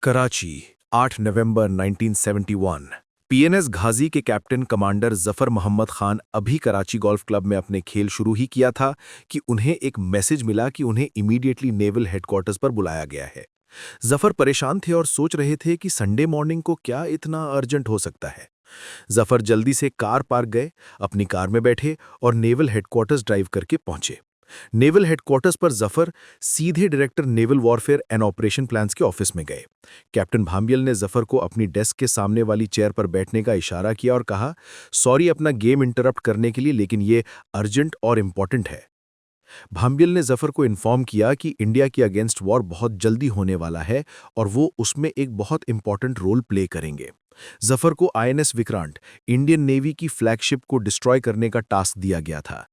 कराची 8 नवंबर 1971। PNS घाजी के captain commander Zafar Mohammad Khan अभी Karachi golf club में अपने खेल शुरू ही किया था कि उन्हें एक मैसेज मिला कि उन्हें इमीडिएटली नेवल हेडक्वार्टर्स पर बुलाया गया है। जफर परेशान थे और सोच रहे थे कि संडे मॉर्निंग को क्या इतना अर्जेंट हो सकता है। जफर जल्दी से कार पार्क गए, अपनी कार में बैठे और नेवल हेडक्वार्टर्स ड्राइव करके पहुंचे। नेवल हेडक्वार्टर्स पर जफर सीधे director naval warfare and operation plans के ऑफिस में गए। कैप्टन भाम्बियल ने जफर को अपनी डेस्क के सामने वाली चेयर पर बैठने का इशारा किया और कहा, सॉरी अपना गेम इंटरप्ट करने के लिए, लेकिन ये अर्जेंट और इम्पॉर्टेंट है। भाम्बियल ने जफर को इन्फॉर्म किया कि इंडिया के अगेंस्ट वॉर बहुत जल्दी होने वाला है और वो उसमें एक बहुत इंपॉर्टेंट रोल प्ले करेंगे। जफर को आईएनएस विक्रांत, इंडियन नेवी की फ्लैगशिप को डिस्ट्रॉय करने का टास्क दिया गया था।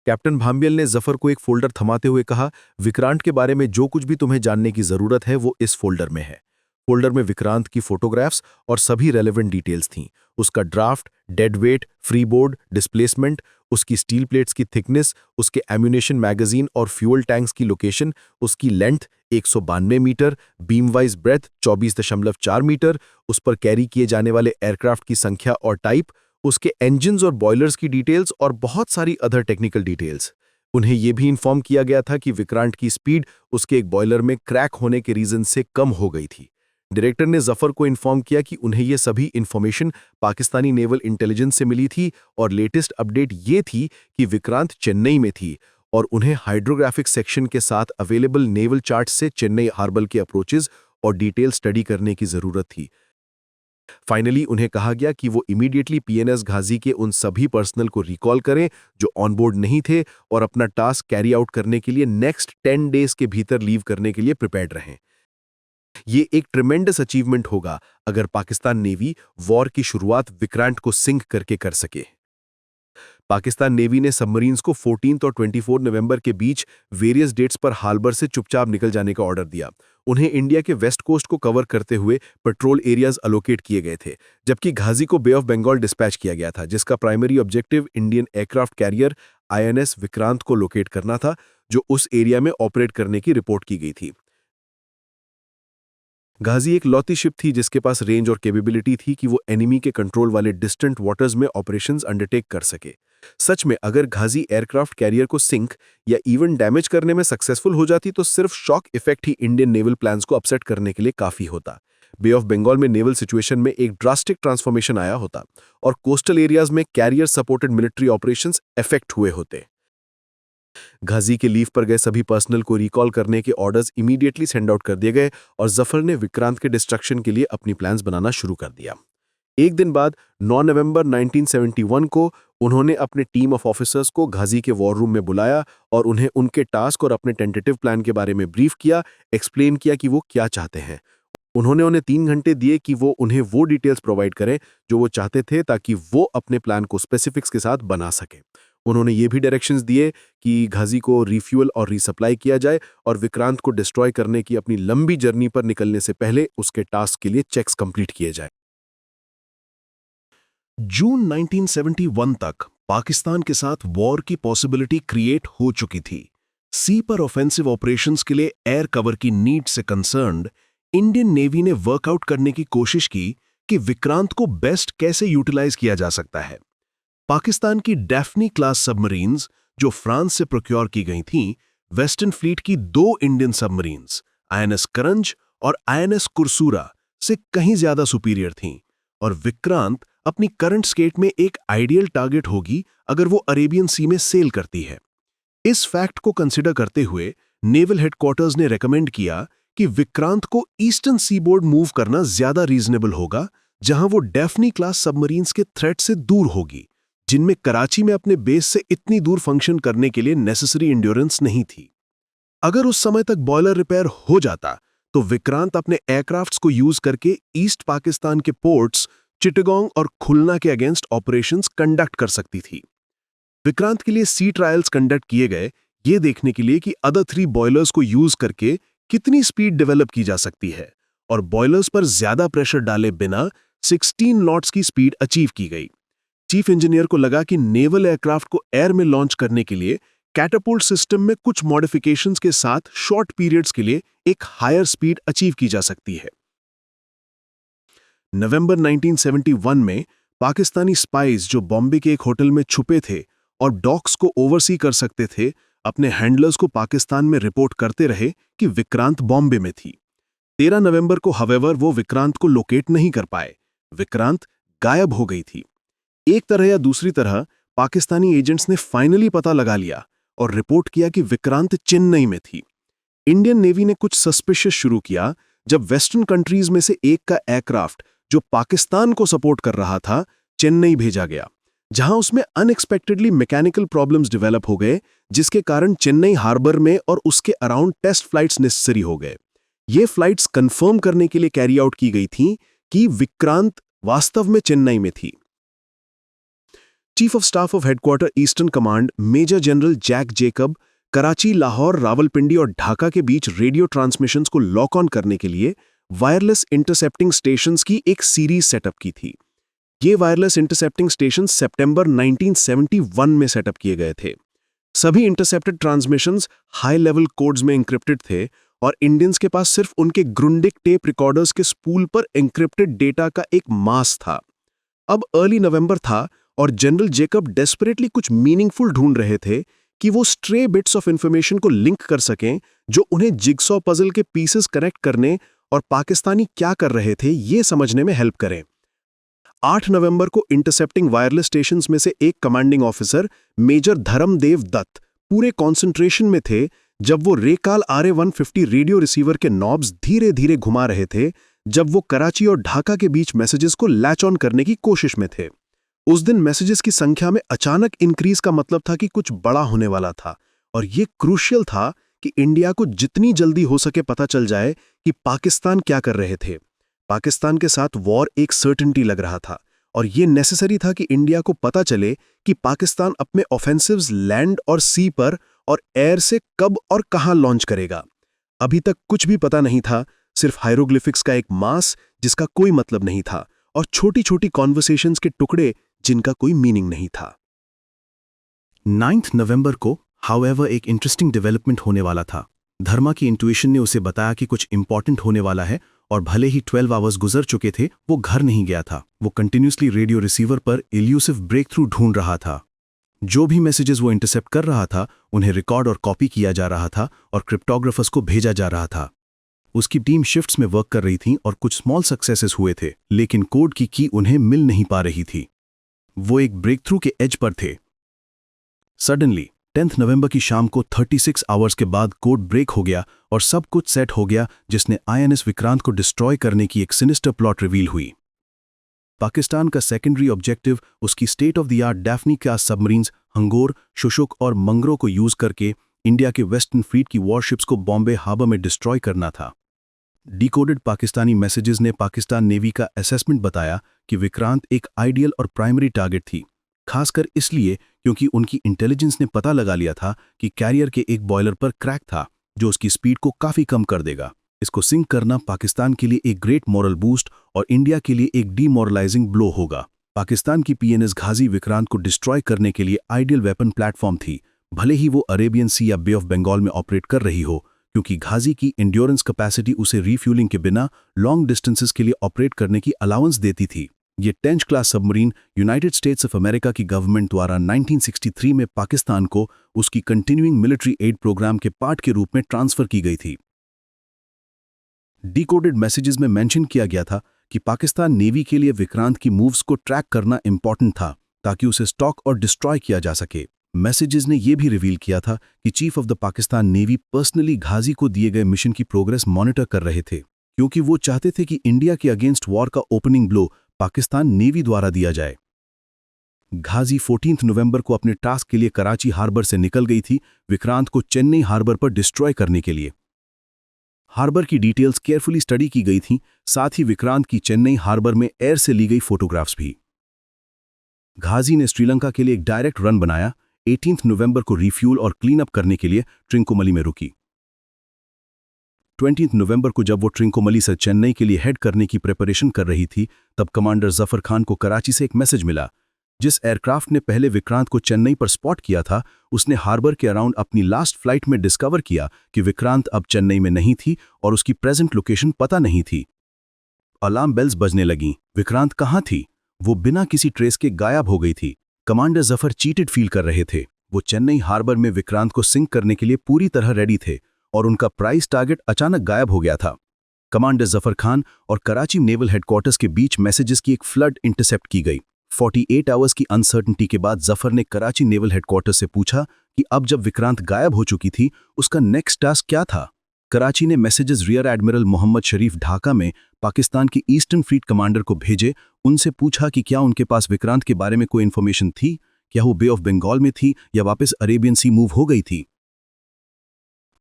कैप्टन भाम्बियल ने जफर को एक फोल्डर थमाते हुए कहा, विक्रांत के बारे में जो कुछ भी तुम्हें जानने की जरूरत है वो इस फोल्डर में है। फोल्डर में विक्रांत की फोटोग्राफ्स और सभी रेलेवेंट डिटेल्स थीं। उसका draft, dead weight, freeboard, displacement, उसकी स्टील प्लेट्स की थिकनेस, उसके एम्यूनेशन मैगजीन और फ्यूल टैंक्स की लोकेशन, उसकी length 192 metre, beam wise breadth 24.4 metre, उस पर कैरी किए जाने वाले एयरक्राफ्ट की संख्या और टाइप, उसके इंजन्स और बॉयलर्स की डिटेल्स और बहुत सारी अदर टेक्निकल डिटेल्स। उन्हें यह भी इन्फॉर्म किया गया था कि विक्रांत की स्पीड उसके एक बॉयलर में क्रैक होने के रीजन से कम हो गई थी। डायरेक्टर ने जफर को इन्फॉर्म किया कि उन्हें यह सभी इंफॉर्मेशन पाकिस्तानी नेवल इंटेलिजेंस से मिली थी और लेटेस्ट अपडेट ये थी कि विक्रांत चेन्नई में थी और उन्हें हाइड्रोग्राफिक सेक्शन के साथ अवेलेबल नेवल चार्ट से चेन्नई हार्बर के अप्रोचेज और डिटेल स्टडी करने की जरूरत थी। फाइनली उन्हें कहा गया कि वो इमीडिएटली पीएनएस घाजी के उन सभी पर्सनल को रिकॉल करें जो ऑनबोर्ड नहीं थे और अपना टास्क कैरी आउट करने के लिए नेक्स्ट 10 डेज के भीतर लीव करने के लिए प्रिपेयर्ड रहें। ये एक ट्रिमेंडस अचीवमेंट होगा अगर पाकिस्तान नेवी वॉर की शुरुआत विक्रांत को सिंक करके कर सके। पाकिस्तान नेवी ने सबमरीन्स को 14 और 24 नवंबर के बीच वेरियस डेट्स पर हार्बर से चुपचाप निकल जाने का ऑर्डर दिया। उन्हें इंडिया के वेस्ट कोस्ट को कवर करते हुए पेट्रोल एरियाज अलोकेट किए गए थे, जबकि घाजी को बे ऑफ बंगाल डिस्पैच किया गया था, जिसका primary objective Indian aircraft carrier INS Vikrant को लोकेट करना था, जो उस एरिया में ऑपरेट करने की रिपोर्ट की गई थी। घाजी एक लौती शिप थी जिसके पास रेंज और कैपेबिलिटी थी कि वो एनिमी के कंट्रोल वाले डिस्टेंट वाटर्स में ऑपरेशंस अंडरटेक कर सके। सच में अगर घाजी एयरक्राफ्ट कैरियर को सिंक या इवन डैमेज करने में सक्सेसफुल हो जाती तो सिर्फ शॉक इफेक्ट ही इंडियन नेवल प्लान्स को अपसेट करने के लिए काफी होता। बे ऑफ बंगाल में नेवल सिचुएशन में एक ड्रास्टिक ट्रांसफॉर्मेशन आया होता और कोस्टल एरियाज में carrier supported military operations effect हुए होते। घाजी के लीव पर गए सभी पर्सनल को रिकॉल करने के ऑर्डर्स इमीडिएटली सेंड आउट कर दिए गए और जफर ने विक्रांत के डिस्ट्रक्शन के लिए अपनी प्लान्स बनाना शुरू कर दिया। एक दिन बाद 9 नवंबर 1971 को उन्होंने अपने टीम ऑफ ऑफिसर्स को घाजी के वॉर रूम में बुलाया और उन्हें उनके टास्क और अपने टेंटेटिव प्लान के बारे में ब्रीफ किया, एक्सप्लेन किया कि वो क्या चाहते हैं। उन्होंने उन्हें 3 घंटे दिए कि वो उन्हें वो डिटेल्स प्रोवाइड करें जो वो चाहते थे ताकि वो अपने प्लान को स्पेसिफिक्स के साथ बना सके। उन्होंने ये भी डायरेक्शंस दिए कि घाजी को रिफ्यूल और रीसप्लाई किया जाए और विक्रांत को डिस्ट्रॉय करने की अपनी लंबी जर्नी पर निकलने से पहले उसके टास्क के लिए चेक्स कंप्लीट किए जाए। जून 1971 तक पाकिस्तान के साथ वॉर की पॉसिबिलिटी क्रिएट हो चुकी थी। सी पर ऑफेंसिव ऑपरेशंस के लिए एयर कवर की नीड से कंसर्न्ड इंडियन नेवी ने वर्कआउट करने की कोशिश की कि विक्रांत को बेस्ट कैसे यूटिलाइज किया जा सकता है। पाकिस्तान की डैफ्नी क्लास सबमरीन्स जो फ्रांस से प्रोक्योर की गई थीं, वेस्टर्न फ्लीट की 2 इंडियन सबमरीन्स आईएनएस करंज और आईएनएस कुरसूरा से कहीं ज्यादा सुपीरियर थीं और विक्रांत अपनी करंट स्टेट में एक आइडियल टारगेट होगी अगर वो अरेबियन सी में सेल करती है। इस फैक्ट को कंसिडर करते हुए नेवल हेडक्वार्टर्स ने रेकमेंड किया कि विक्रांत को ईस्टर्न सीबोर्ड मूव करना ज्यादा रीजनेबल होगा, जहां वो डैफ्नी क्लास सबमरीन्स के थ्रेट से दूर होगी, जिनमें कराची में अपने बेस से इतनी दूर फंक्शन करने के लिए नेसेसरी एंड्योरेंस नहीं थी। अगर उस समय तक बॉयलर रिपेयर हो जाता तो विक्रांत अपने एयरक्राफ्ट्स को यूज करके ईस्ट पाकिस्तान के पोर्ट्स चिटगांग और खुलना के अगेंस्ट ऑपरेशंस कंडक्ट कर सकती थी। विक्रांत के लिए सी ट्रायल्स कंडक्ट किए गए ये देखने के लिए कि अदर 3 बॉयलर्स को यूज करके कितनी स्पीड डेवलप की जा सकती है और बॉयलर्स पर ज्यादा प्रेशर डाले बिना 16 नॉट्स की स्पीड अचीव की गई। चीफ इंजीनियर को लगा कि नेवल एयरक्राफ्ट को एयर में लॉन्च करने के लिए कैटापुल्ट सिस्टम में कुछ मॉडिफिकेशंस के साथ शॉर्ट पीरियड्स के लिए एक हायर स्पीड अचीव की जा सकती है। नवंबर 1971 में पाकिस्तानी स्पाइज जो बॉम्बे के एक होटल में छुपे थे और डॉक्स को ओवरसी कर सकते थे, अपने हैंडलर्स को पाकिस्तान में रिपोर्ट करते रहे कि विक्रांत बॉम्बे में थी। 13 नवंबर को हवेवर वो विक्रांत को लोकेट नहीं कर पाए। विक्रांत गायब हो गई थी। एक तरह या दूसरी तरह पाकिस्तानी एजेंट्स ने फाइनली पता लगा लिया और रिपोर्ट किया कि विक्रांत चेन्नई में थी। इंडियन नेवी ने कुछ सस्पिशियस शुरू किया जब वेस्टर्न कंट्रीज में से एक का एयरक्राफ्ट जो पाकिस्तान को सपोर्ट कर रहा था, चेन्नई भेजा गया, जहां उसमें अनएक्सपेक्टेडली मैकेनिकल प्रॉब्लम्स डेवलप हो गए, जिसके कारण चेन्नई हार्बर में और उसके अराउंड टेस्ट फ्लाइट्स नेसेसरी हो गए। ये फ्लाइट्स कंफर्म करने के लिए कैरी आउट की गई थीं कि विक्रांत वास्तव में चेन्नई में थी। Chief of staff of headquarter eastern command major general Jack Jacob Karachi, Lahore, Rawalpindi और ढाका के बीच रेडियो ट्रांसमिशंस को लॉक ऑन करने के लिए वायरलेस इंटरसेप्टिंग स्टेशंस की एक सीरीज सेटअप की थी। ये वायरलेस इंटरसेप्टिंग स्टेशंस सितंबर 1971 में सेटअप किए गए थे। सभी intercepted transmissions high level codes में एन्क्रिप्टेड थे और इंडियंस के पास सिर्फ उनके ग्रुंडिक टेप रिकॉर्डर्स के स्पूल पर एन्क्रिप्टेड डेटा का एक मास था। अब अर्ली नवंबर था और जनरल जेकब डेस्परेटली कुछ मीनिंगफुल ढूंढ रहे थे कि वो स्ट्रे बिट्स ऑफ इंफॉर्मेशन को लिंक कर सकें जो उन्हें जिगसॉ पजल के पीसेस कनेक्ट करने और पाकिस्तानी क्या कर रहे थे ये समझने में हेल्प करें। 8 नवंबर को इंटरसेप्टिंग वायरलेस स्टेशंस में से एक commanding officer major Dharmdev Dutt पूरे कंसंट्रेशन में थे जब वो रेकाल RA-150 रेडियो रिसीवर के नॉब्स धीरे धीरे घुमा रहे थे, जब वो कराची और ढाका के बीच मैसेजेस को लैच ऑन करने की कोशिश में थे। उस दिन मैसेजेस की संख्या में अचानक इंक्रीज का मतलब था कि कुछ बड़ा होने वाला था और ये क्रूशियल था कि इंडिया को जितनी जल्दी हो सके पता चल जाए कि पाकिस्तान क्या कर रहे थे। पाकिस्तान के साथ वॉर एक सर्टेनिटी लग रहा था और ये नेसेसरी था कि इंडिया को पता चले कि पाकिस्तान अपने ऑफेंसिव्स लैंड और सी पर और एयर से कब और कहां लॉन्च करेगा। अभी तक कुछ भी पता नहीं था, सिर्फ हायरोग्लिफिक्स का एक मास जिसका कोई मतलब नहीं था और छोटी छोटी कॉन्वर्सेशंस के टुकड़े जिनका कोई मीनिंग नहीं था। 9 नवंबर को हाउएवर एक इंटरेस्टिंग डेवलपमेंट होने वाला था। धर्मा की इंट्यूशन ने उसे बताया कि कुछ इंपॉर्टेंट होने वाला है और भले ही 12 आवर्स गुजर चुके थे, वो घर नहीं गया था। वो कंटिन्यूसली रेडियो रिसीवर पर इल्यूसिव ब्रेक थ्रू ढूंढ रहा था। जो भी मैसेजेस वो इंटरसेप्ट कर रहा था उन्हें रिकॉर्ड और कॉपी किया जा रहा था और क्रिप्टोग्राफर्स को भेजा जा रहा था। उसकी टीम शिफ्ट्स में वर्क कर रही थी और कुछ स्मॉल सक्सेसेस हुए थे, लेकिन कोड की की उन्हें मिल नहीं पा रही थी। वो एक ब्रेक थ्रू के एज पर थे। सडनली 10 नवंबर की शाम को 36 आवर्स के बाद कोड ब्रेक हो गया और सब कुछ सेट हो गया, जिसने INS विक्रांत को डिस्ट्रॉय करने की एक सिनिस्टर प्लॉट रिवील हुई। पाकिस्तान का सेकेंडरी ऑब्जेक्टिव उसकी state of the art Daphne class submarines Hangor, Shushuk और मंगरो को यूज करके इंडिया के वेस्टर्न फ्लीट की वॉरशिप्स को बॉम्बे हार्बर में डिस्ट्रॉय करना था। डिकोडेड पाकिस्तानी मैसेजेस ने पाकिस्तान नेवी का असेसमेंट बताया कि विक्रांत एक आइडियल और प्राइमरी टारगेट थी, खासकर इसलिए क्योंकि उनकी इंटेलिजेंस ने पता लगा लिया था कि कैरियर के एक बॉयलर पर क्रैक था जो उसकी स्पीड को काफी कम कर देगा। इसको सिंक करना पाकिस्तान के लिए एक ग्रेट मॉरल बूस्ट और इंडिया के लिए एक डीमोरलाइजिंग ब्लो होगा। पाकिस्तान की PNS घाजी विक्रांत को डिस्ट्रॉय करने के लिए आइडियल वेपन प्लेटफॉर्म थी, भले ही वो अरेबियन सी या बे ऑफ बंगाल में ऑपरेट कर रही हो, क्योंकि घाजी की एंड्योरेंस कैपेसिटी उसे रीफ्यूलिंग के बिना लॉन्ग डिस्टेंसेस के लिए ऑपरेट करने की अलाउंस देती थी। ये 10 class submarine United states of America की गवर्नमेंट द्वारा 1963 में पाकिस्तान को उसकी कंटिन्यूइंग मिलिट्री एड प्रोग्राम के पार्ट के रूप में ट्रांसफर की गई थी। डिकोडेड मैसेजेस में मेंशन किया गया था कि पाकिस्तान नेवी के लिए विक्रांत की मूव्स को ट्रैक करना इंपॉर्टेंट था ताकि उसे स्टॉक और डिस्ट्रॉय किया जा सके। मैसेजेस ने यह भी रिवील किया था कि chief of the Pakistan navy personally Ghazi को दिए गए मिशन की प्रोग्रेस मॉनिटर कर रहे थे, क्योंकि वो चाहते थे कि इंडिया के अगेंस्ट वॉर का ओपनिंग ब्लो पाकिस्तान नेवी द्वारा दिया जाए। घाजी 14 नवंबर को अपने टास्क के लिए कराची हार्बर से निकल गई थी, विक्रांत को चेन्नई हार्बर पर डिस्ट्रॉय करने के लिए। हार्बर की डिटेल्स केयरफुली स्टडी की गई थी, साथ ही विक्रांत की चेन्नई हार्बर में एयर से ली गई फोटोग्राफ्स भी। घाजी ने श्रीलंका के लिए एक डायरेक्ट रन बनाया। 18 नवंबर को रिफ्यूल और क्लीन अप करने के लिए ट्रिंकोमली में रुकी। 20 नवंबर को जब वो ट्रिंकोमली से चेन्नई के लिए हेड करने की प्रिपरेशन कर रही थी, तब कमांडर जफर खान को कराची से एक मैसेज मिला जिस एयरक्राफ्ट ने पहले विक्रांत को चेन्नई पर स्पॉट किया था, उसने हार्बर के अराउंड अपनी लास्ट फ्लाइट में डिस्कवर किया कि विक्रांत अब चेन्नई में नहीं थी और उसकी प्रेजेंट लोकेशन पता नहीं थी। अलार्म बेल्स बजने लगीं। विक्रांत कहाँ थी? वो बिना किसी ट्रेस के गायब हो गई थी। कमांडर जफर चीटेड फील कर रहे थे। वो चेन्नई हार्बर में विक्रांत को सिंक करने के लिए पूरी तरह रेडी थे और उनका प्राइस टारगेट अचानक गायब हो गया था। कमांडर जफर खान और कराची नेवल हेडक्वार्टर्स के बीच मैसेजेस की एक फ्लड इंटरसेप्ट की गई। 48 आवर्स की अनसर्टनिटी के बाद जफर ने कराची नेवल हेडक्वार्टर्स से पूछा कि अब जब विक्रांत गायब हो चुकी थी, उसका नेक्स्ट टास्क क्या था। कराची ने मैसेजेस रियर एडमिरल मोहम्मद शरीफ ढाका में पाकिस्तान की ईस्टर्न फ्लीट कमांडर को भेजे। उनसे पूछा कि क्या उनके पास विक्रांत के बारे में कोई इन्फॉर्मेशन थी, क्या वो बे ऑफ बंगाल में थी या वापस अरेबियन सी मूव हो गई थी।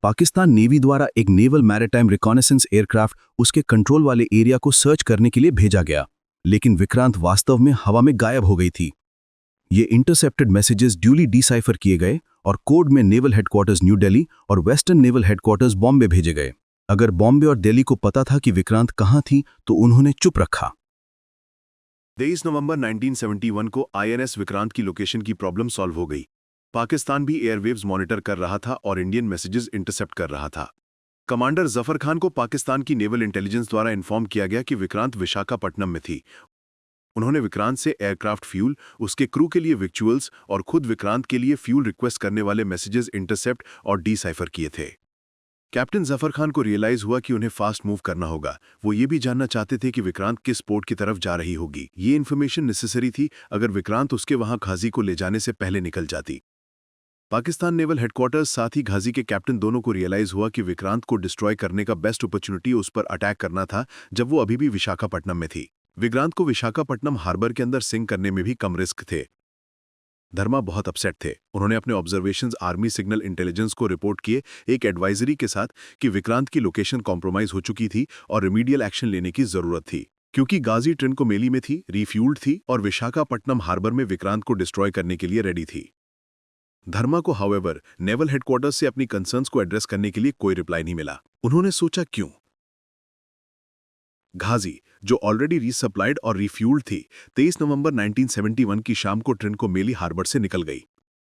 पाकिस्तान नेवी द्वारा एक नेवल मैरिटाइम रिकॉनेसेंस एयरक्राफ्ट उसके कंट्रोल वाले एरिया को सर्च करने के लिए भेजा गया, लेकिन विक्रांत वास्तव में हवा में गायब हो गई थी। ये इंटरसेप्टेड मैसेजेस ड्यूली डिसाइफर किए गए और कोड में नेवल हेडक्वार्टर्स न्यू दिल्ली और वेस्टर्न नेवल हेडक्वार्टर्स बॉम्बे भेजे गए। अगर बॉम्बे और दिल्ली को पता था कि विक्रांत कहाँ थी, तो उन्होंने चुप रखा। 23 नवंबर 1971 को आईएनएस विक्रांत की लोकेशन की प्रॉब्लम सॉल्व हो गई। पाकिस्तान भी एयरवेव्स मॉनिटर कर रहा था और इंडियन मैसेजेस इंटरसेप्ट कर रहा था। कमांडर जफर खान को पाकिस्तान की नेवल इंटेलिजेंस द्वारा इन्फॉर्म किया गया कि विक्रांत विशाखापट्टनम में थी। उन्होंने विक्रांत से एयरक्राफ्ट फ्यूल, उसके क्रू के लिए विक्चुअल्स और खुद विक्रांत के लिए फ्यूल रिक्वेस्ट करने वाले मैसेजेस इंटरसेप्ट और डिसाइफर किए थे। कैप्टन जफर खान को रियलाइज हुआ कि उन्हें फास्ट मूव करना होगा। वो ये भी जानना चाहते थे कि विक्रांत किस पोर्ट की तरफ जा रही होगी। ये इन्फॉर्मेशन नेसेसरी थी अगर विक्रांत उसके वहां घाजी को ले जाने से पहले निकल जाती। पाकिस्तान नेवल हेडक्वार्टर्स साथ ही घाजी के कैप्टन दोनों को रियलाइज हुआ कि विक्रांत को डिस्ट्रॉय करने का बेस्ट अपॉर्चुनिटी उस पर अटैक करना था जब वो अभी भी विशाखापट्टनम में थी। विक्रांत को विशाखापट्टनम हार्बर के अंदर सिंक करने में भी कम रिस्क थे। धर्मा बहुत अपसेट थे। उन्होंने अपने ऑब्जर्वेशंस आर्मी सिग्नल इंटेलिजेंस को रिपोर्ट किए, एक एडवाइजरी के साथ कि विक्रांत की लोकेशन कॉम्प्रोमाइज हो चुकी थी और रिमीडियल एक्शन लेने की जरूरत थी, क्योंकि गाजी ट्रेन को मेली में थी, रिफ्यूल्ड थी और विशाखापट्टनम हार्बर में विक्रांत को डिस्ट्रॉय करने के लिए रेडी थी। धर्मा को हाउएवर नेवल हेडक्वार्टर्स से अपनी कंसर्न्स को एड्रेस करने के लिए कोई रिप्लाई नहीं मिला। उन्होंने सोचा क्यों। घाजी, जो ऑलरेडी रीसप्लाइड और रिफ्यूल्ड थी, 23 नवंबर 1971 की शाम को ट्रेन को मेली हार्बर से निकल गई।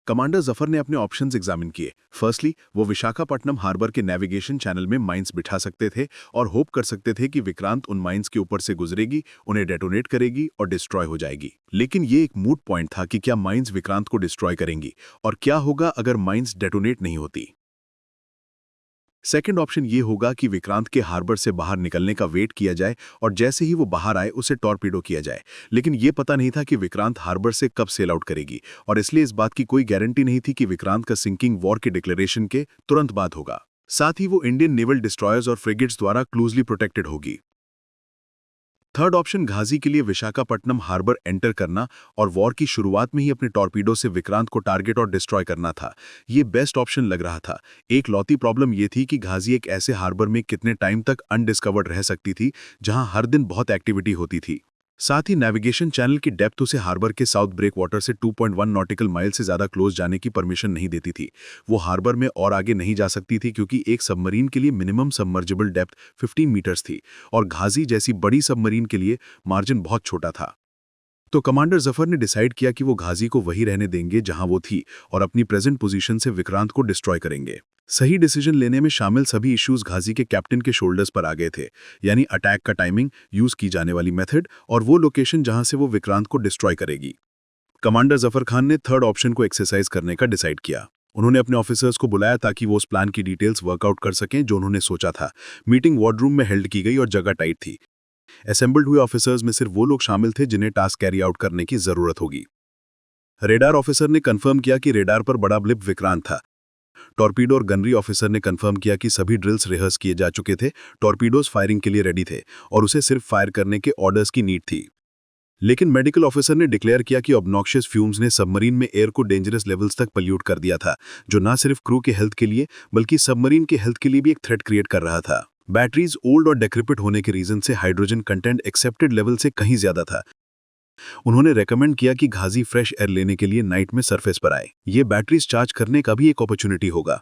कमांडर जफर ने अपने ऑप्शंस एग्जामिन किए। फर्स्टली, वो विशाखापट्टनम हार्बर के नेविगेशन चैनल में माइंस बिठा सकते थे और होप कर सकते थे कि विक्रांत उन माइंस के ऊपर से गुजरेगी, उन्हें डेटोनेट करेगी और डिस्ट्रॉय हो जाएगी। लेकिन ये एक मूट पॉइंट था कि क्या माइंस विक्रांत को डिस्ट्रॉय करेंगी और क्या होगा अगर माइंस डेटोनेट नहीं होती। सेकंड ऑप्शन ये होगा कि विक्रांत के हार्बर से बाहर निकलने का वेट किया जाए और जैसे ही वो बाहर आए उसे टॉर्पीडो किया जाए। लेकिन ये पता नहीं था कि विक्रांत हार्बर से कब सेल आउट करेगी और इसलिए इस बात की कोई गारंटी नहीं थी कि विक्रांत का सिंकिंग वॉर के डिक्लेरेशन के तुरंत बाद होगा। साथ ही वो इंडियन नेवल डिस्ट्रॉयर्स और फ्रिगेट्स द्वारा क्लोजली प्रोटेक्टेड होगी। थर्ड ऑप्शन घाजी के लिए विशाखापट्टनम हार्बर एंटर करना और वॉर की शुरुआत में ही अपने टॉर्पीडो से विक्रांत को टारगेट और डिस्ट्रॉय करना था। ये बेस्ट ऑप्शन लग रहा था। एक लौती प्रॉब्लम ये थी कि घाजी एक ऐसे हार्बर में कितने टाइम तक अनडिस्कवर्ड रह सकती थी जहां हर दिन बहुत एक्टिविटी होती थी। साथ ही नेविगेशन चैनल की डेप्थ उसे हार्बर के साउथ ब्रेक वाटर से 2.1 नॉटिकल माइल से ज्यादा क्लोज जाने की परमिशन नहीं देती थी। वो हार्बर में और आगे नहीं जा सकती थी क्योंकि एक सबमरीन के लिए मिनिमम सबमर्जिबल डेप्थ 15 मीटर्स थी और घाजी जैसी बड़ी सबमरीन के लिए मार्जिन बहुत छोटा था। तो कमांडर जफर ने डिसाइड किया कि वो घाजी को वही रहने देंगे जहां वो थी और अपनी प्रेजेंट पोजीशन से विक्रांत को डिस्ट्रॉय करेंगे। सही डिसीजन लेने में शामिल सभी इश्यूज घाजी के कैप्टन के शोल्डर्स पर आ गए थे, यानी अटैक का टाइमिंग, यूज की जाने वाली मेथड और वो लोकेशन जहां से वो विक्रांत को डिस्ट्रॉय करेगी। कमांडर जफर खान ने थर्ड ऑप्शन को एक्सरसाइज करने का डिसाइड किया। उन्होंने अपने ऑफिसर्स को बुलाया ताकि वो उस प्लान की डिटेल्स वर्कआउट कर सकें जो उन्होंने सोचा था। मीटिंग वार्डरूम में हेल्ड की गई और जगह टाइट थी। असेंबल्ड हुए ऑफिसर्स में सिर्फ वो लोग शामिल थे जिन्हें टास्क कैरी आउट करने की जरूरत होगी। रेडार ऑफिसर ने कंफर्म किया कि रेडार पर बड़ा ब्लिप विक्रांत था। टॉर्पीडो और गनरी ऑफिसर ने कंफर्म किया कि सभी ड्रिल्स रिहर्स किए जा चुके थे, टॉर्पीडोज फायरिंग के लिए रेडी थे और उसे सिर्फ फायर करने के ऑर्डर्स की नीड थी। लेकिन मेडिकल ऑफिसर ने डिक्लेयर किया कि ऑब्नॉक्शियस फ्यूम्स ने सबमरीन में एयर को डेंजरस लेवल्स तक पल्यूट कर दिया था, जो न सिर्फ क्रू के हेल्थ के लिए बल्कि सबमरीन के हेल्थ के लिए भी एक थ्रेट क्रिएट कर रहा था। बैटरीज ओल्ड और डेक्रिपिट होने के रीजन से हाइड्रोजन कंटेंट एक्सेप्टेड लेवल से कहीं ज्यादा था। उन्होंने रेकमेंड किया कि घाजी फ्रेश एयर लेने के लिए नाइट में सरफेस पर आए। ये बैटरीज चार्ज करने का भी एक अपॉर्चुनिटी होगा।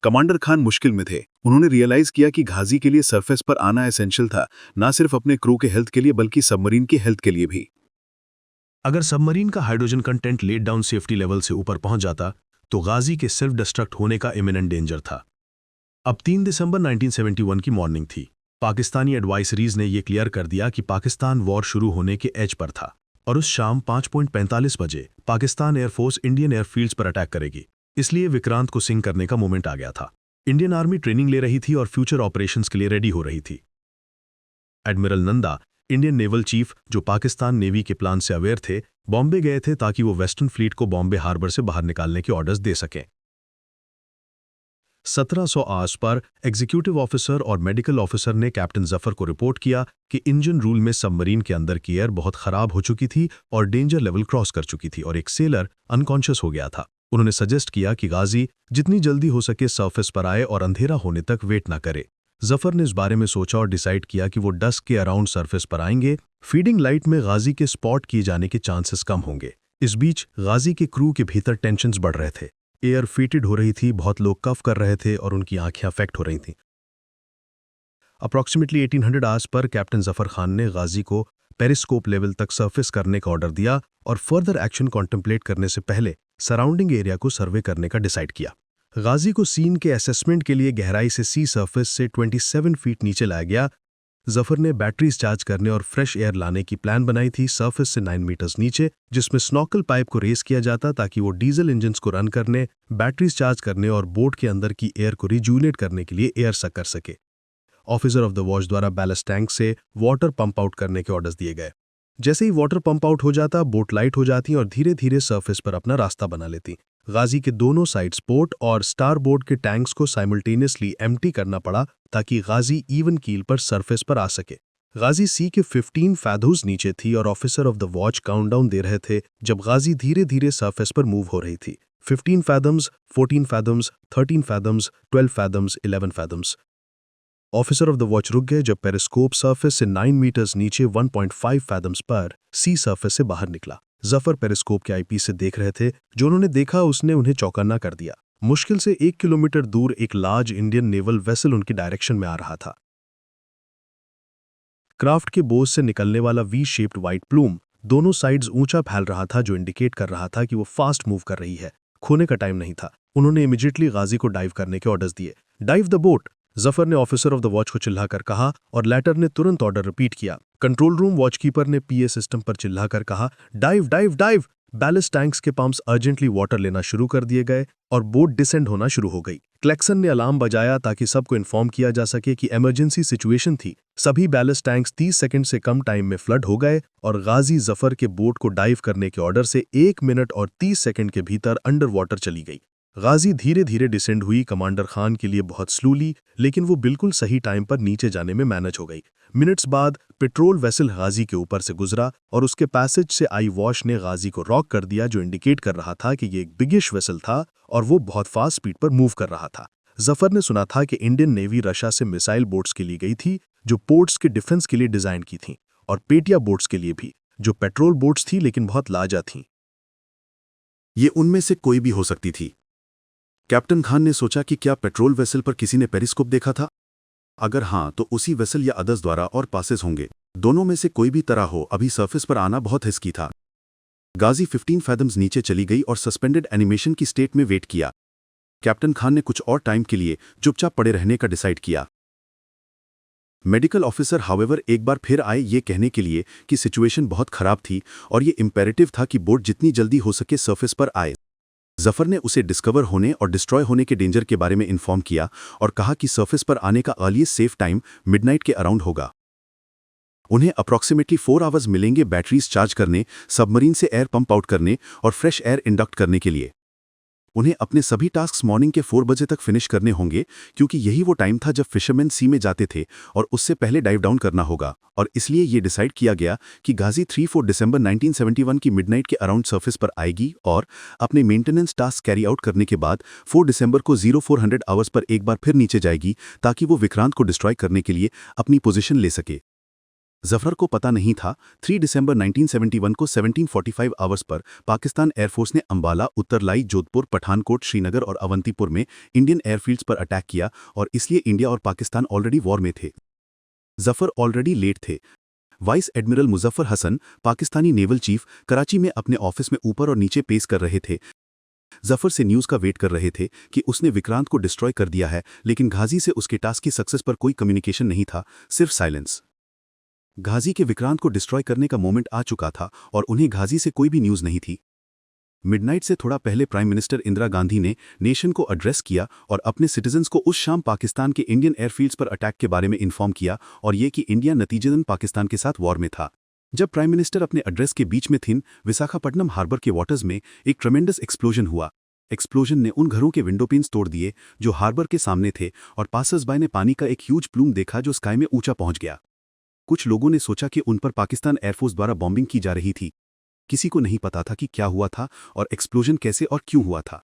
कमांडर खान मुश्किल में थे। उन्होंने रियलाइज किया कि घाजी के लिए सरफेस पर आना एसेंशियल था, ना सिर्फ अपने क्रू के हेल्थ के लिए बल्कि सबमरीन के हेल्थ के लिए भी। अगर सबमरीन का hydrogen content laid down safety level से ऊपर पहुंच जाता तो गाजी के सेल्फ डिस्ट्रक्ट होने का इमिनेंट डेंजर था। अब 3 दिसंबर 1971 की मॉर्निंग थी। पाकिस्तानी एडवाइजरीज ने यह क्लियर कर दिया कि पाकिस्तान वॉर शुरू होने के एज पर था और उस शाम 5:45 बजे पाकिस्तान एयरफोर्स इंडियन एयरफील्ड्स पर अटैक करेगी। इसलिए विक्रांत को सिंक करने का मोमेंट आ गया था। इंडियन आर्मी ट्रेनिंग ले रही थी और फ्यूचर ऑपरेशंस के लिए रेडी हो रही थी। Admiral Nanda, Indian naval chief जो पाकिस्तान नेवी के प्लान से अवेयर थे, बॉम्बे गए थे ताकि वो वेस्टर्न फ्लीट को बॉम्बे हार्बर से बाहर निकालने के ऑर्डर्स दे सकें। 1700 आवर्स पर एग्जीक्यूटिव ऑफिसर और मेडिकल ऑफिसर ने कैप्टन जफर को रिपोर्ट किया कि इंजन रूल में सबमरीन के अंदर की एयर बहुत खराब हो चुकी थी और डेंजर लेवल क्रॉस कर चुकी थी और एक सेलर अनकॉन्शियस हो गया था। उन्होंने सजेस्ट किया कि गाजी जितनी जल्दी हो सके सरफेस पर आए और अंधेरा होने तक वेट ना करे। जफर ने इस बारे में सोचा और डिसाइड किया कि वो डस्क के अराउंड सरफेस पर आएंगे। फीडिंग लाइट में गाजी के स्पॉट किए जाने के चांसेस कम होंगे। इस बीच गाजी के क्रू के भीतर टेंशन्स बढ़ रहे थे। एयर फीटेड हो रही थी, बहुत लोग कफ कर रहे थे और उनकी आंखें अफेक्ट हो रही थीं। Approximately 1800 hours per captain Zafar Khan ने गाजी को पेरिस्कोप लेवल तक सरफेस करने का ऑर्डर दिया और फर्दर एक्शन कॉन्टेम्पलेट करने से पहले सराउंडिंग एरिया को सर्वे करने का डिसाइड किया। गाजी को सीन के असेसमेंट के लिए गहराई से सी सरफेस से 27 फीट नीचे लाया गया। जफर ने बैटरीज चार्ज करने और फ्रेश एयर लाने की प्लान बनाई थी सरफेस से 9 मीटर्स नीचे, जिसमें स्नॉकल पाइप को रेस किया जाता ताकि वो डीजल इंजन्स को रन करने, बैटरीज चार्ज करने और बोट के अंदर की एयर को रिजूनेट करने के लिए एयर सक कर सके। ऑफिसर ऑफ द वॉच द्वारा बैलेस्ट टैंक से वाटर पंप आउट करने के ऑर्डर्स दिए गए। जैसे ही वाटर पंप आउट हो जाता, बोट लाइट हो जाती और धीरे धीरे सरफेस पर अपना रास्ता बना लेती। गाजी के दोनों साइड्स पोर्ट और स्टार बोर्ड के टैंक्स को साइमल्टेनियसली एम्प्टी करना पड़ा ताकि गाजी इवन कील पर सरफेस पर आ सके। गाजी सी के 15 फैथोम्स नीचे थी और officer of the watch countdown दे रहे थे जब गाजी धीरे धीरे सरफेस पर मूव हो रही थी। 15 फैथम्स, 14 फैथम्स, 13 फैथम्स, 12 फैथम्स, 11 फैथम्स। ऑफिसर ऑफ द वॉच रुक गए जब पेरिस्कोप सरफेस से 9 मीटर्स नीचे 1.5 फैथम्स पर सी सरफेस से बाहर निकला। जफर पेरिस्कोप के आईपीस से देख रहे थे। जो उन्होंने देखा उसने उन्हें चौकन्ना कर दिया। मुश्किल से 1 किलोमीटर दूर एक लार्ज इंडियन नेवल वेसल उनकी डायरेक्शन में आ रहा था। क्राफ्ट के बोझ से निकलने वाला वी शेप्ड व्हाइट प्लूम दोनों साइड्स ऊंचा फैल रहा था, जो इंडिकेट कर रहा था कि वो फास्ट मूव कर रही है। खोने का टाइम नहीं था। उन्होंने इमीडिएटली गाजी को डाइव करने के ऑर्डर्स दिए। डाइव द बोट, जफर ने ऑफिसर ऑफ द वॉच को चिल्लाकर कहा और लेटर ने तुरंत ऑर्डर रिपीट किया। कंट्रोल रूम वॉचकीपर ने पीए सिस्टम पर चिल्लाकर कहा, डाइव डाइव डाइव। बैलिस्ट टैंक्स के पंप्स अर्जेंटली वाटर लेना शुरू कर दिए गए और बोट डिसेंड होना शुरू हो गई। क्लेक्सन ने अलार्म बजाया ताकि सबको इन्फॉर्म किया जा सके कि इमरजेंसी सिचुएशन थी। सभी बैलिस्ट टैंक्स 30 सेकंड से कम टाइम में फ्लड हो गए और गाजी जफर के बोट को डाइव करने के ऑर्डर से 1 मिनट और 30 सेकंड के भीतर अंडर वाटर चली गई। गाजी धीरे धीरे डिसेंड हुई, कमांडर खान के लिए बहुत स्लोली, लेकिन वो बिल्कुल सही टाइम पर नीचे जाने में मैनेज हो गई। मिनट्स बाद पेट्रोल वेसल गाजी के ऊपर से गुजरा और उसके पैसेज से आई वॉश ने गाजी को रॉक कर दिया, जो इंडिकेट कर रहा था कि ये एक बिगिश वेसल था और वो बहुत फास्ट स्पीड पर मूव कर रहा था। जफर ने सुना था कि इंडियन नेवी रशिया से मिसाइल बोट्स के लिए गई थी जो पोर्ट्स के डिफेंस के लिए डिजाइन की थी, और पेटिया बोट्स के लिए भी जो पेट्रोल बोट्स थी लेकिन बहुत लार्जा थीं। ये उनमें से कोई भी हो सकती थी। कैप्टन खान ने सोचा कि क्या पेट्रोल वेसल पर किसी ने पेरिस्कोप देखा था? अगर हाँ, तो उसी वेसल या अदर्स द्वारा और पासेस होंगे। दोनों में से कोई भी तरह हो, अभी सरफेस पर आना बहुत रिस्की था। गाजी 15 फैथम्स नीचे चली गई और सस्पेंडेड एनिमेशन की स्टेट में वेट किया। कैप्टन खान ने कुछ और टाइम के लिए चुपचाप पड़े रहने का डिसाइड किया। मेडिकल ऑफिसर हाउएवर एक बार फिर आए ये कहने के लिए कि सिचुएशन बहुत खराब थी और ये इंपेरेटिव था कि बोट जितनी जल्दी हो सके सरफेस पर आए। जफर ने उसे डिस्कवर होने और डिस्ट्रॉय होने के डेंजर के बारे में इन्फॉर्म किया और कहा कि सरफेस पर आने का अर्लीस्ट सेफ टाइम मिडनाइट के अराउंड होगा। उन्हें अप्रॉक्सीमेटली 4 आवर्स मिलेंगे बैटरीज चार्ज करने, सबमरीन से एयर पंप आउट करने और फ्रेश एयर इंडक्ट करने के लिए। उन्हें अपने सभी टास्क मॉर्निंग के 4 बजे तक फिनिश करने होंगे, क्योंकि यही वो टाइम था जब फिशरमैन सी में जाते थे और उससे पहले डाइव डाउन करना होगा। और इसलिए ये डिसाइड किया गया कि गाजी 3-4 दिसंबर 1971 की मिडनाइट के अराउंड सरफेस पर आएगी और अपने मेंटेनेंस टास्क कैरी आउट करने के बाद 4 दिसंबर को 0400 आवर्स पर एक बार फिर नीचे जाएगी ताकि वो विक्रांत को डिस्ट्रॉय करने के लिए अपनी पोजीशन ले सके। जफर को पता नहीं था 3 दिसंबर 1971 को 1745 आवर्स पर पाकिस्तान एयरफोर्स ने अंबाला, उत्तरलाई, जोधपुर, पठानकोट, श्रीनगर और अवंतीपुर में इंडियन एयरफील्ड्स पर अटैक किया और इसलिए इंडिया और पाकिस्तान ऑलरेडी वॉर में थे। जफर ऑलरेडी लेट थे। Vice admiral Muzaffar Hasan, Pakistani naval chief, Karachi में अपने ऑफिस में ऊपर और नीचे पेश कर रहे थे। जफर से न्यूज़ का वेट कर रहे थे कि उसने विक्रांत को डिस्ट्रॉय कर दिया है, लेकिन घाजी से उसके टास्क की सक्सेस पर कोई कम्युनिकेशन नहीं था, सिर्फ साइलेंस। घाजी के विक्रांत को डिस्ट्रॉय करने का मोमेंट आ चुका था और उन्हें घाजी से कोई भी न्यूज़ नहीं थी। मिडनाइट से थोड़ा पहले प्राइम मिनिस्टर इंदिरा गांधी ने नेशन को एड्रेस किया और अपने सिटीजन्स को उस शाम पाकिस्तान के इंडियन एयरफील्ड्स पर अटैक के बारे में इन्फॉर्म किया और ये कि इंडिया नतीजतन पाकिस्तान के साथ वॉर में था। जब प्राइम मिनिस्टर अपने एड्रेस के बीच में थीं, विशाखापट्टनम हार्बर के वाटर्स में एक ट्रेमेंडस एक्सप्लोजन हुआ। एक्सप्लोजन ने उन घरों के विंडोपिन्स तोड़ दिए जो हार्बर के सामने थे और पासर्स बाय ने पानी का एक ह्यूज प्लूम देखा जो स्काई में ऊंचा पहुंच गया। कुछ लोगों ने सोचा कि उन पर पाकिस्तान एयरफोर्स द्वारा बॉम्बिंग की जा रही थी। किसी को नहीं पता था कि क्या हुआ था और एक्सप्लोजन कैसे और क्यों हुआ था।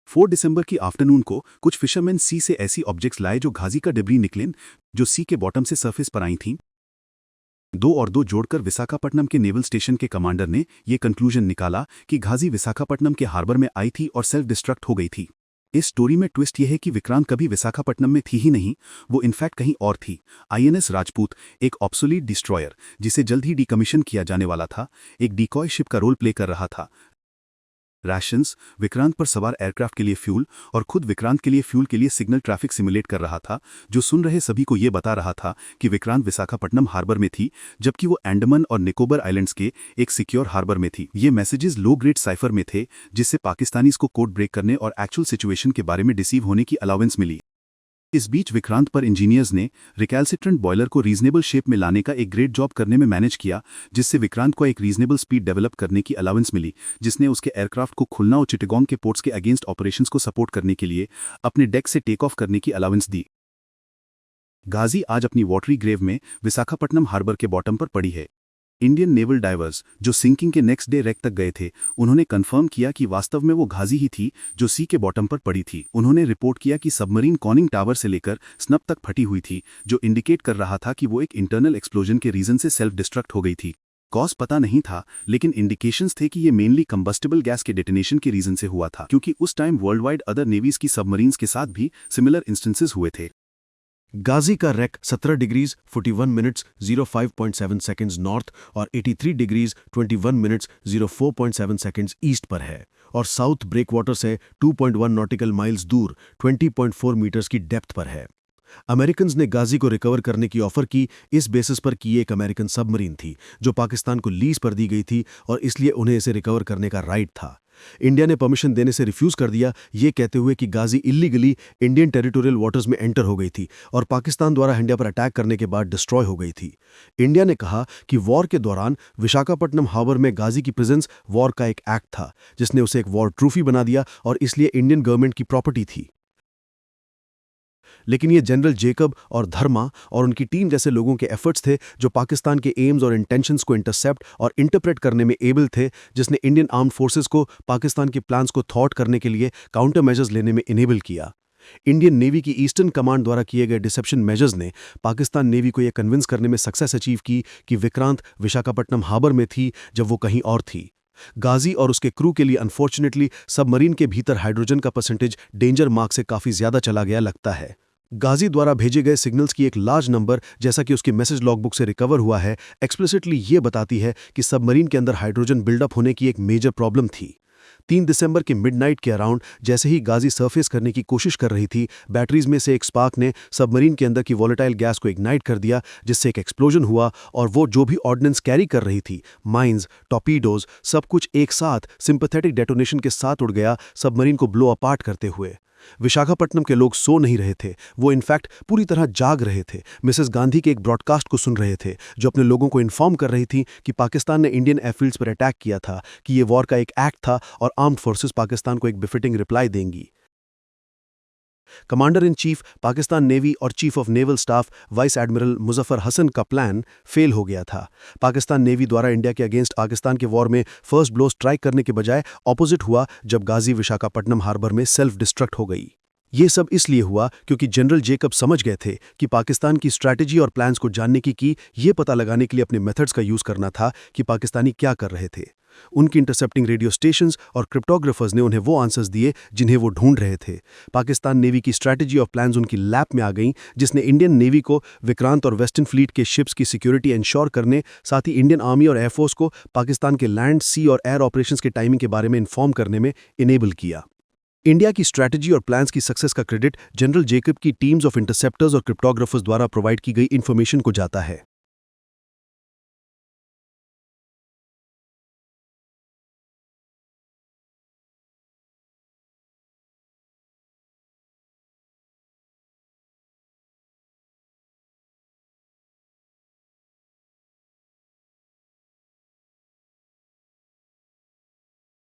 4 दिसंबर की आफ्टरनून को कुछ फिशरमैन सी से ऐसी ऑब्जेक्ट्स लाए जो घाजी का डिब्री निकले जो सी के बॉटम से सरफेस पर आई थीं। 2 और 2 जोड़कर विशाखापट्टनम के नेवल स्टेशन के कमांडर ने यह कंक्लूजन निकाला कि घाजी विशाखापट्टनम के हार्बर में आई थी और सेल्फ डिस्ट्रक्ट हो गई थी। इस स्टोरी में ट्विस्ट यह है कि विक्रांत कभी विशाखापट्टनम में थी ही नहीं, वो इनफैक्ट कहीं और थी। आईएनएस राजपूत, एक ऑब्सोलीट डिस्ट्रॉयर जिसे जल्द ही डिकमीशन किया जाने वाला था, एक डिकॉय शिप का रोल प्ले कर रहा था। राशंस, विक्रांत पर सवार एयरक्राफ्ट के लिए फ्यूल और खुद विक्रांत के लिए फ्यूल के लिए सिग्नल ट्रैफिक सिमुलेट कर रहा था, जो सुन रहे सभी को यह बता रहा था कि विक्रांत विशाखापट्टनम हार्बर में थी, जबकि वो अंडमान और निकोबार आइलैंड्स के एक सिक्योर हार्बर में थी। ये मैसेजेस लो ग्रेड साइफर में थे, जिससे पाकिस्तानीज को कोड ब्रेक करने और एक्चुअल सिचुएशन के बारे में डिसीव होने की अलाउंस मिली। इस बीच विक्रांत पर इंजीनियर्स ने रिकैल्सिट्रेंट बॉयलर को रीजनेबल शेप में लाने का एक ग्रेट जॉब करने में मैनेज किया, जिससे विक्रांत को एक रीजनेबल स्पीड डेवलप करने की अलाउंस मिली, जिसने उसके एयरक्राफ्ट को खुलना और चिटगांग के पोर्ट्स के अगेंस्ट ऑपरेशंस को सपोर्ट करने के लिए अपने डेक से टेक ऑफ करने की अलाउंस दी। घाजी आज अपनी वाटरी ग्रेव में विशाखापट्टनम हार्बर के बॉटम पर पड़ी है। इंडियन नेवल डाइवर्स जो सिंकिंग के नेक्स्ट डे रेक तक गए थे, उन्होंने कंफर्म किया कि वास्तव में वो घाजी ही थी जो सी के बॉटम पर पड़ी थी। उन्होंने रिपोर्ट किया कि सबमरीन कॉनिंग टावर से लेकर स्नब तक फटी हुई थी, जो इंडिकेट कर रहा था कि वो एक इंटरनल एक्सप्लोजन के रीजन से सेल्फ डिस्ट्रक्ट हो गई थी। कॉज पता नहीं था, लेकिन इंडिकेशंस थे कि ये मेनली कंबस्टिबल गैस के डेटोनेशन के रीजन से हुआ था, क्योंकि उस time world wide other navies की सबमरीन्स के साथ भी सिमिलर इंस्टेंसेस हुए थे। गाजी का wreck 17 degrees 41 minutes 05.7 seconds north और 83 डिग्रीज 21 मिनट्स 04.7 सेकंड्स ईस्ट पर है और साउथ ब्रेकवाटर से 2.1 नॉटिकल माइल्स दूर 20.4 मीटर्स की डेप्थ पर है। अमेरिकन्स ने गाजी को रिकवर करने की ऑफर की, इस बेसिस पर कि ये एक अमेरिकन सबमरीन थी जो पाकिस्तान को लीज पर दी गई थी और इसलिए उन्हें इसे रिकवर करने का राइट था। इंडिया ने परमिशन देने से रिफ्यूज कर दिया, ये कहते हुए कि गाजी इल्लीगली इंडियन टेरिटोरियल वाटर्स में एंटर हो गई थी और पाकिस्तान द्वारा इंडिया पर अटैक करने के बाद डिस्ट्रॉय हो गई थी। इंडिया ने कहा कि वॉर के दौरान विशाखापट्टनम हार्बर में गाजी की प्रेजेंस वॉर का एक एक्ट था, जिसने उसे एक वॉर ट्रॉफी बना दिया और इसलिए इंडियन गवर्नमेंट की प्रॉपर्टी थी। लेकिन ये जनरल जेकब और धर्मा और उनकी टीम जैसे लोगों के एफर्ट्स थे जो पाकिस्तान के एम्स और इंटेंशंस को इंटरसेप्ट और इंटरप्रेट करने में एबल थे, जिसने इंडियन आर्म्ड फोर्सेस को पाकिस्तान के प्लान्स को थॉट करने के लिए काउंटर मेजर्स लेने में इनेबल किया। इंडियन नेवी की ईस्टर्न कमांड द्वारा किए गए डिसेप्शन मेजर्स ने पाकिस्तान नेवी को यह कन्विंस करने में सक्सेस अचीव की कि विक्रांत विशाखापट्टनम हार्बर में थी जब वो कहीं और थी। गाजी और उसके क्रू के लिए अनफॉर्चुनेटली सबमरीन के भीतर हाइड्रोजन का परसेंटेज डेंजर मार्क से काफी ज्यादा चला गया लगता है। गाजी द्वारा भेजे गए सिग्नल्स की एक लार्ज नंबर, जैसा कि उसकी मैसेज लॉगबुक से रिकवर हुआ है, एक्सप्लिसिटली ये बताती है कि सबमरीन के अंदर हाइड्रोजन बिल्डअप होने की एक मेजर प्रॉब्लम थी। 3 दिसंबर के मिडनाइट के अराउंड जैसे ही गाजी सरफेस करने की कोशिश कर रही थी, बैटरीज में से एक स्पार्क ने सबमरीन के अंदर की वॉलेटाइल गैस को इग्नाइट कर दिया, जिससे एक एक्सप्लोजन हुआ और वो जो भी ऑर्डिनेंस कैरी कर रही थी, माइंस, टॉर्पीडोज, सब कुछ एक साथ सिंपैथेटिक डेटोनेशन के साथ उड़ गया, सबमरीन को ब्लो अपार्ट करते हुए। विशाखापट्टनम के लोग सो नहीं रहे थे, वो इनफैक्ट पूरी तरह जाग रहे थे। मिसेस गांधी के एक ब्रॉडकास्ट को सुन रहे थे जो अपने लोगों को इन्फॉर्म कर रही थी कि पाकिस्तान ने इंडियन एयरफील्ड्स पर अटैक किया था, कि ये वॉर का एक एक्ट था और आर्म्ड फोर्सेस पाकिस्तान को एक बिफिटिंग रिप्लाई देंगी। Commander in chief Pakistan navy और chief of naval staff vice admiral Muzaffar Hasan का प्लान फेल हो गया था। पाकिस्तान नेवी द्वारा इंडिया के अगेंस्ट पाकिस्तान के वॉर में फर्स्ट ब्लो स्ट्राइक करने के बजाय ऑपोजिट हुआ, जब गाजी विशाखापट्टनम हार्बर में सेल्फ डिस्ट्रक्ट हो गई। ये सब इसलिए हुआ क्योंकि जनरल जेकब समझ गए थे कि पाकिस्तान की स्ट्रैटेजी और प्लान्स को जानने की ये पता लगाने के लिए अपने मेथड्स का यूज करना था कि पाकिस्तानी क्या कर रहे थे। उनके इंटरसेप्टिंग रेडियो स्टेशंस और क्रिप्टोग्राफर्स ने उन्हें वो आंसर्स दिए जिन्हें वो ढूंढ रहे थे। पाकिस्तान नेवी की स्ट्रैटेजी और प्लान्स उनकी लैप में आ गईं, जिसने इंडियन नेवी को विक्रांत और वेस्टर्न फ्लीट के शिप्स की सिक्योरिटी इंश्योर करने, साथ ही इंडियन आर्मी और एयरफोर्स को पाकिस्तान के लैंड, सी और एयर ऑपरेशंस के टाइमिंग के बारे में इन्फॉर्म करने में इनेबल किया। इंडिया की स्ट्रैटेजी और प्लान्स की सक्सेस का क्रेडिट जनरल जेकब की टीम्स ऑफ इंटरसेप्टर्स और क्रिप्टोग्राफर्स द्वारा प्रोवाइड की गई इन्फॉर्मेशन को जाता है।